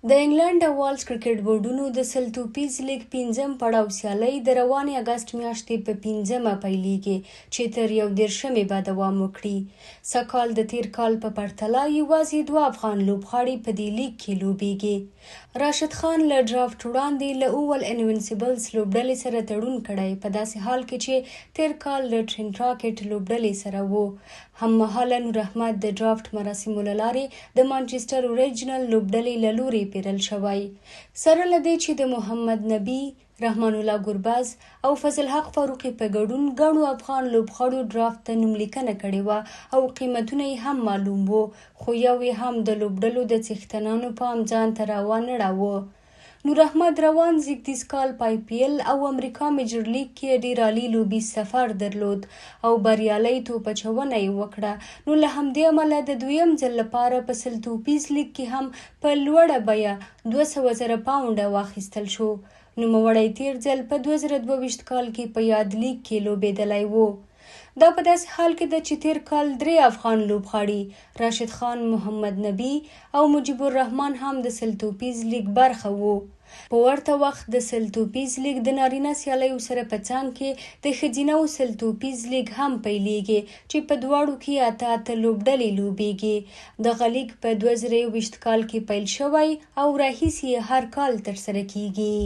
د انګلینډ او والز کرکټ بورډونو د توپیز لیګ 5م پړاو سیالۍ د روانې اګست میاشتې په 5مه پیلیږي چې تر 11مې به دوام وکړي. سږکال د تیر کال په پرتله یوازې 2 افغان لوبغاړي په دې لیګ کې لوبیږي. راشد خان له ډرافټ وړاندې له اول انوینسیبلز لوبډلې سره تړون کړی، په داسې حال کې چې تیر کال له ټرینټ راکټ لوبډلې سره وو. هممهاله نور احمد د ډرافټ مراسمو له لارې د مانچسټر اوریجنل لوبډلې له لورې پیرل شوی، سره له دې چې د محمد نبی، رحمان الله ګربز او فضل حق فاروقي په ګډون ګڼو افغان لوبغاړو ډرافټ ته نوملیکنه کړې وه او قیمتونه یې هم معلوم وو، خو یو یې هم د لوبډلو د څښتنانو پام ځان ته راوانه. نور احمد روان زیږدیز کال په IPL او امریکا میجر لیګ کې ډېر عالي لوبي سفر درلود او بریالۍ توپ اچونه یې وکړه، نو له همدې امله د دویم ځل لپاره په توپیز لیګ کې هم په لوړه بیه 200,000 پاونډه واخیستل شو. نوموړی تیر ځل په 2022 کال کې په یاد لیګ کې لوبېدلی و. دا په داسې حال کې ده چې تیر کال 3 افغان لوبغاړي راشد خان، محمد نبی او مجیب الرحمن هم د توپیز لیګ برخه وو. په ورته وخت د توپیز لیګ د نارینه سیالیو سره په څنګ کې د ښځینهو توپیز لیګ هم پیلیږي چې په دواړو کې 8 لوبډلې لوبیږي. دغه لیګ په 2020 کال کې پیل شوی او راهیسې هر کال ترسره کیږي.